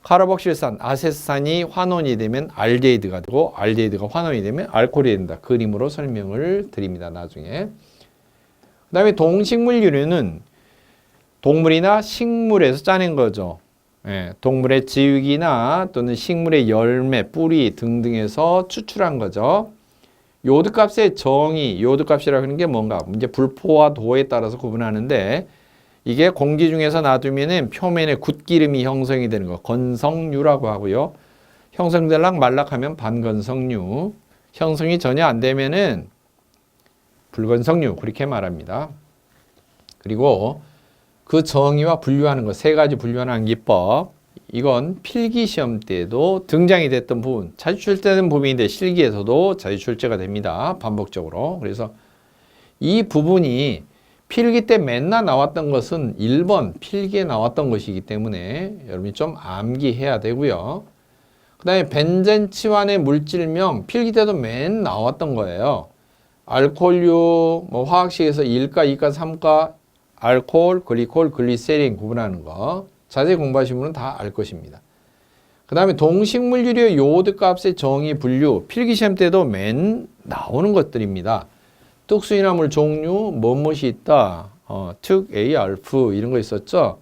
카르복실산, 아세트산이 환원이 되면 알데히드가 되고 알데히드가 환원이 되면 알코올이 된다. 그림으로 설명을 드립니다. 나중에. 그 다음에 동식물유류는 동물이나 식물에서 짜낸 거죠. 예, 동물의 지육이나 또는 식물의 열매, 뿌리 등등에서 추출한 거죠. 요드값의 정의, 요드값이라고 하는 게 뭔가? 이제 불포와 도에 따라서 구분하는데 이게 공기 중에서 놔두면은 표면에 굿기름이 형성이 되는 거, 건성유라고 하고요. 형성될락 말락하면 반건성유, 형성이 전혀 안 되면은 불건성유 그렇게 말합니다. 그리고 그 정의와 분류하는 것, 세 가지 분류하는 기법, 이건 필기시험 때도 등장이 됐던 부분, 자주 출제된 부분인데 실기에서도 자주 출제가 됩니다. 반복적으로. 그래서 이 부분이 필기 때 맨날 나왔던 것은 1번 필기에 나왔던 것이기 때문에 여러분이 좀 암기해야 되고요. 그 다음에 벤젠 치환의 물질명 필기 때도 맨 나왔던 거예요. 알코올류, 뭐 화학식에서 1가, 2가, 3가, 알코올, 글리콜, 글리세린 구분하는 거 자세히 공부하신 분은 다 알 것입니다. 그 다음에 동식물유류의 요오드 값의 정의 분류 필기시험 때도 맨 나오는 것들입니다. 특수인화물 종류 무엇이 있다. 특, A, 알프 이런 거 있었죠.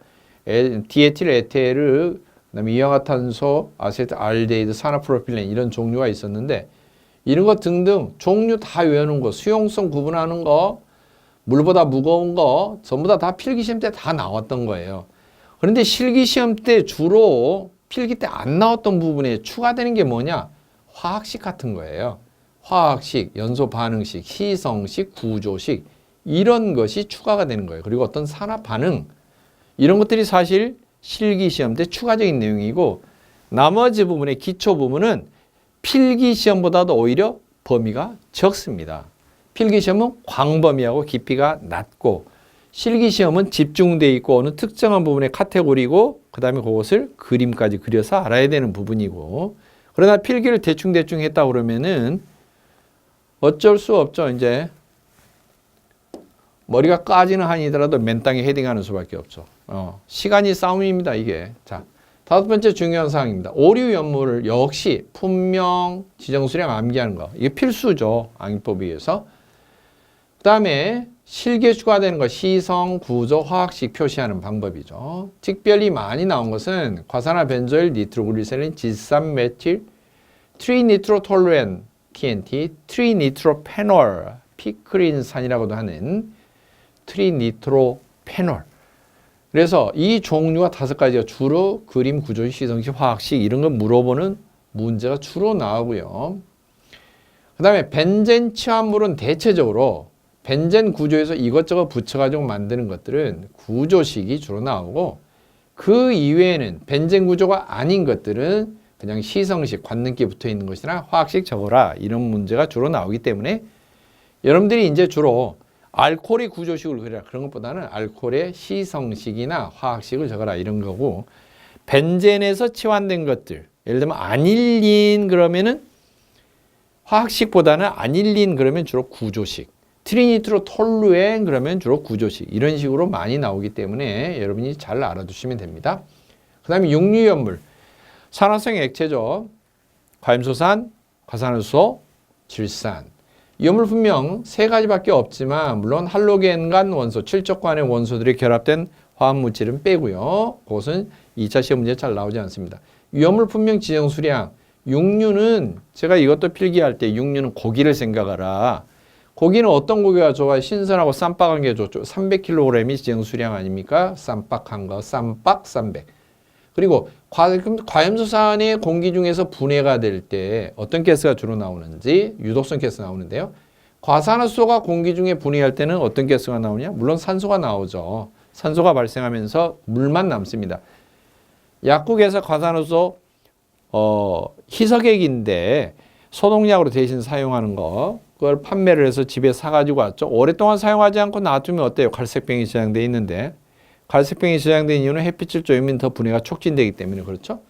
디에틸 에테르, 그다음에 이氧화탄소, 아세트 알데히드, 산화프로필렌 이런 종류가 있었는데 이런 것 등등 종류 다 외우는 거, 수용성 구분하는 거, 물보다 무거운 거 전부 다 필기시험 때 다 나왔던 거예요. 그런데 실기시험 때 주로 필기 때 안 나왔던 부분에 추가되는 게 뭐냐? 화학식 같은 거예요. 화학식, 연소 반응식, 희성식, 구조식 이런 것이 추가가 되는 거예요. 그리고 어떤 산화 반응 이런 것들이 사실 실기시험 때 추가적인 내용이고 나머지 부분의 기초 부분은 필기시험보다도 오히려 범위가 적습니다. 필기시험은 광범위하고 깊이가 낮고 실기시험은 집중되어 있고 어느 특정한 부분의 카테고리고 그 다음에 그것을 그림까지 그려서 알아야 되는 부분이고 그러나 필기를 대충 했다 그러면은 어쩔 수 없죠. 이제 머리가 까지는 한이더라도 맨 땅에 헤딩하는 수밖에 없죠. 시간이 싸움입니다. 이게. 자, 다섯 번째 중요한 사항입니다. 오류 연물을 역시 품명, 지정수량 암기하는 거. 이게 필수죠. 암기법에 의해서. 그 다음에 실기에 추가되는 거 시성, 구조, 화학식 표시하는 방법이죠. 특별히 많이 나온 것은 과산화 벤조일, 니트로글리세린, 지산 메틸, 트리니트로톨루엔, TNT, 트리니트로페놀, 피크린산이라고도 하는 트리니트로페놀. 그래서 이 종류가 다섯 가지가 주로 그림, 구조식, 시성식, 화학식 이런 거 물어보는 문제가 주로 나오고요. 그 다음에 벤젠 치환물은 대체적으로 벤젠 구조에서 이것저것 붙여가지고 만드는 것들은 구조식이 주로 나오고 그 이외에는 벤젠 구조가 아닌 것들은 그냥 시성식, 관능기 붙어 있는 것이나 화학식 적어라 이런 문제가 주로 나오기 때문에 여러분들이 이제 주로 알코올의 구조식을 그려라 그런 것보다는 알코올의 시성식이나 화학식을 적어라 이런 거고 벤젠에서 치환된 것들 예를 들면 아닐린 그러면은 화학식보다는 아닐린 그러면 주로 구조식 트리니트로톨루엔 그러면 주로 구조식 이런 식으로 많이 나오기 때문에 여러분이 잘 알아두시면 됩니다. 그 다음에 육류연물 산화성 액체죠. 과염소산, 과산화수소, 질산. 이염물 분명 세 가지밖에 없지만 물론 할로겐간 원소, 칠적관의 원소들이 결합된 화합물질은 빼고요. 그것은 2차 시험 문제에 잘 나오지 않습니다. 위험물 분명 지정 수량. 육류는 제가 이것도 필기할 때 육류는 고기를 생각하라. 고기는 어떤 고기가 좋아요? 신선하고 쌈박한 게 좋죠. 300kg이 지정 수량 아닙니까? 쌈박한 거, 쌈박 300. 그리고 과염소산의 공기 중에서 분해가 될 때 어떤 가스가 주로 나오는지 유독성 가스 나오는데요. 과산화수소가 공기 중에 분해할 때는 어떤 가스가 나오냐? 물론 산소가 나오죠. 산소가 발생하면서 물만 남습니다. 약국에서 과산화수소 희석액인데 소독약으로 대신 사용하는 거, 그걸 판매를 해서 집에 사가지고 왔죠. 오랫동안 사용하지 않고 놔두면 어때요? 갈색병이 저장되어 있는데, 갈색병이 저장된 이유는 햇빛을 쬐면 더 분해가 촉진되기 때문에 그렇죠.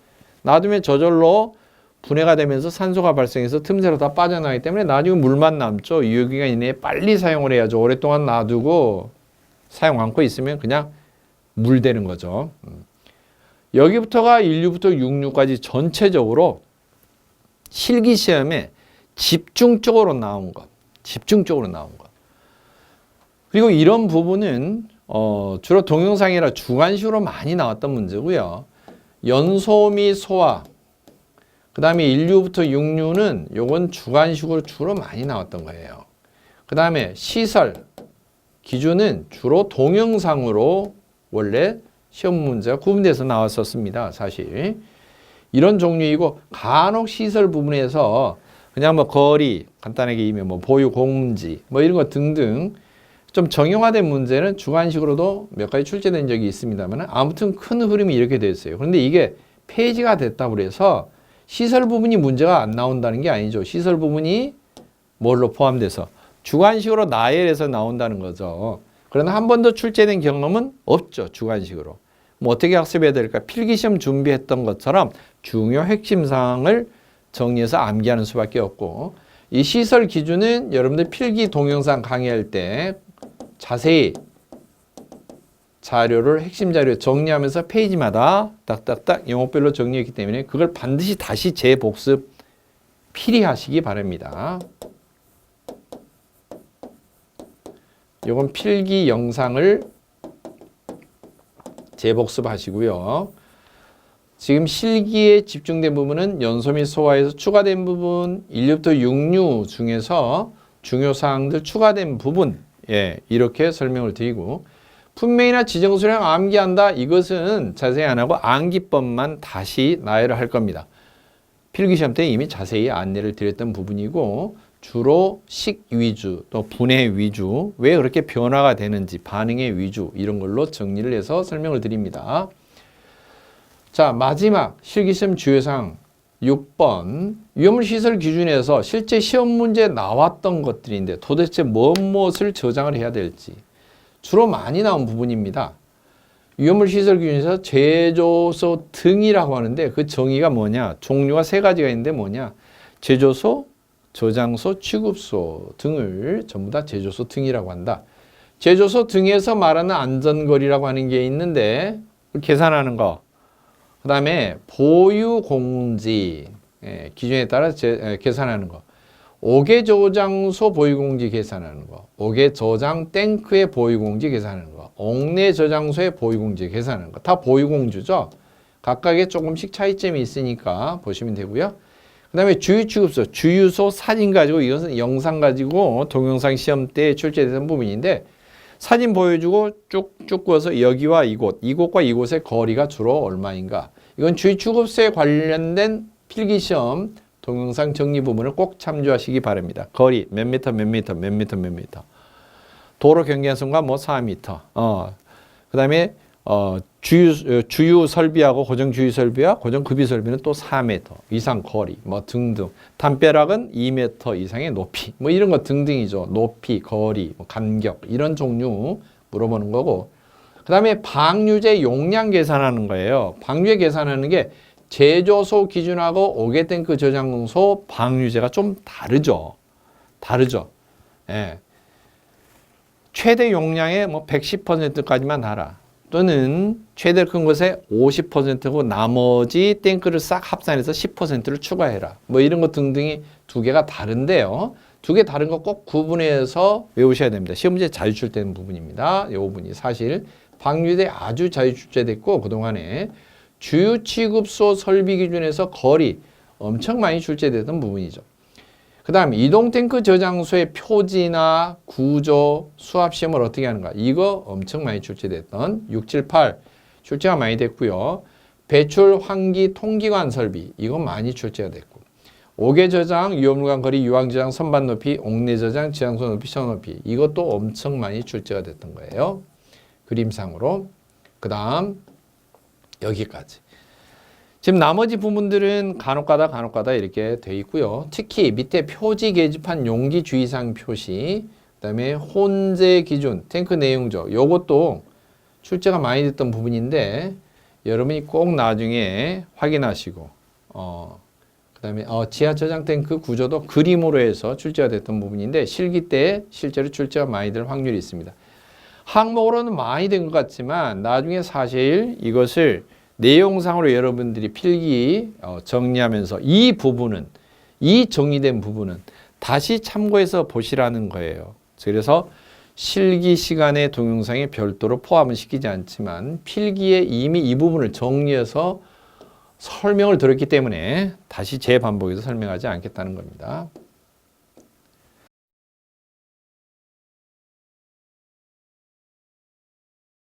놔두면 저절로 분해가 되면서 산소가 발생해서 틈새로 다 빠져나가기 때문에 나중에 물만 남죠. 유효기간 이내에 빨리 사용을 해야죠. 오랫동안 놔두고 사용 않고 있으면 그냥 물 되는 거죠. 여기부터가 1류부터 6류까지 전체적으로 실기시험에 집중적으로 나온 것. 집중적으로 나온 것. 그리고 이런 부분은 주로 동영상이라 주관식으로 많이 나왔던 문제고요. 연소 및 소화, 그 다음에 1류부터 6류는 요건 주관식으로 주로 많이 나왔던 거예요. 그 다음에 시설, 기준은 주로 동영상으로 원래 시험 문제가 구분돼서 나왔었습니다. 사실 이런 종류이고, 간혹 시설 부분에서 그냥 뭐 거리, 간단하게 이면 뭐 보유 공지 뭐 이런 것 등등 좀 정형화된 문제는 주관식으로도 몇 가지 출제된 적이 있습니다만, 아무튼 큰 흐름이 이렇게 됐어요. 그런데 이게 폐지가 됐다고 해서 시설 부분이 문제가 안 나온다는 게 아니죠. 시설 부분이 뭘로 포함돼서 주관식으로 나열해서 나온다는 거죠. 그러나 한 번도 출제된 경험은 없죠. 주관식으로. 뭐 어떻게 학습해야 될까? 필기시험 준비했던 것처럼 중요 핵심 사항을 정리해서 암기하는 수밖에 없고, 이 시설 기준은 여러분들 필기 동영상 강의할 때 자세히 자료를 핵심 자료 정리하면서 페이지마다 딱딱딱 영역별로 정리했기 때문에 그걸 반드시 다시 재복습 필히 하시기 바랍니다. 요건 필기 영상을 재복습하시고요. 지금 실기에 집중된 부분은 연소 및 소화에서 추가된 부분, 1류부터 6류 중에서 중요사항들 추가된 부분, 이렇게 설명을 드리고, 품명이나 지정수량 암기한다, 이것은 자세히 안 하고 암기법만 다시 나열을 할 겁니다. 필기시험 때 이미 자세히 안내를 드렸던 부분이고, 주로 식 위주, 또 분해 위주, 왜 그렇게 변화가 되는지, 반응의 위주, 이런 걸로 정리를 해서 설명을 드립니다. 자, 마지막 실기시험 주요사항 6번, 위험시설 기준에서 실제 시험 문제에 나왔던 것들인데 도대체 무엇을 저장을 해야 될지 주로 많이 나온 부분입니다. 위험시설 기준에서 제조소 등이라고 하는데 그 정의가 뭐냐? 종류가 3가지가 있는데 뭐냐? 제조소, 저장소, 취급소 등을 전부 다 제조소 등이라고 한다. 제조소 등에서 말하는 안전거리라고 하는 게 있는데 계산하는 거. 그 다음에 보유공지, 기준에 따라 계산하는 거. 5개 저장소 보유공지 계산하는 거. 5개 저장 탱크의 보유공지 계산하는 거. 옥내 저장소의 보유공지 계산하는 거. 다 보유공주죠. 각각에 조금씩 차이점이 있으니까 보시면 되고요. 그 다음에 주유취급소, 주유소 사진 가지고, 이것은 영상 가지고 동영상 시험 때 출제되는 부분인데, 사진 보여주고 쭉쭉 그어서 여기와 이곳, 이곳과 이곳의 거리가 주로 얼마인가. 이건 주유취급소에 관련된 필기시험 동영상 정리 부분을 꼭 참조하시기 바랍니다. 거리 몇 미터, 몇 미터, 몇 미터, 몇 미터. 도로 경계선과 뭐 4미터. 그 다음에 주유 설비하고 고정 주유 설비와 고정 급유 설비는 또 4m 이상 거리 뭐 등등. 담벼락은 2m 이상의 높이 뭐 이런 거 등등이죠. 높이, 거리, 뭐 간격 이런 종류 물어보는 거고. 그 다음에 방류제 용량 계산하는 거예요. 방류제 계산하는 게 제조소 기준하고 5개 탱크 저장소 방류제가 좀 다르죠. 예. 최대 용량의 뭐 110%까지만 달아. 또는 최대 큰 것에 50%고 나머지 탱크를 싹 합산해서 10%를 추가해라. 뭐 이런 것 등등이 2개가 다른데요. 2개 다른 거 꼭 구분해서 외우셔야 됩니다. 시험 문제 자주 출제되는 부분입니다. 이 부분이 사실 방류제 아주 자주 출제됐고 그동안에 주유 취급소 설비 기준에서 거리 엄청 많이 출제됐던 부분이죠. 그 다음 이동 탱크 저장소의 표지나 구조, 수압 시험을 어떻게 하는가. 이거 엄청 많이 출제됐던 6, 7, 8 출제가 많이 됐고요. 배출, 환기, 통기관 설비 이건 많이 출제가 됐고 5개 저장, 유압물관 거리, 유황 저장, 선반 높이, 옥내 저장, 지향소 높이, 셔 높이 이것도 엄청 많이 출제가 됐던 거예요. 그림상으로. 그 다음 여기까지. 지금 나머지 부분들은 간혹가다 이렇게 돼 있고요. 특히 밑에 표지 게시판 용기 주의사항 표시, 그다음에 혼재 기준, 탱크 내용조, 요것도 출제가 많이 됐던 부분인데 여러분이 꼭 나중에 확인하시고 그다음에 지하 저장 탱크 구조도 그림으로 해서 출제가 됐던 부분인데 실기 때 실제로 출제가 많이 될 확률이 있습니다. 항목으로는 많이 된 것 같지만 나중에 사실 이것을 내용상으로 여러분들이 필기 정리하면서 이 정리된 부분은 다시 참고해서 보시라는 거예요. 그래서 실기 시간에 동영상에 별도로 포함은 시키지 않지만 필기에 이미 이 부분을 정리해서 설명을 들었기 때문에 다시 재반복해서 설명하지 않겠다는 겁니다.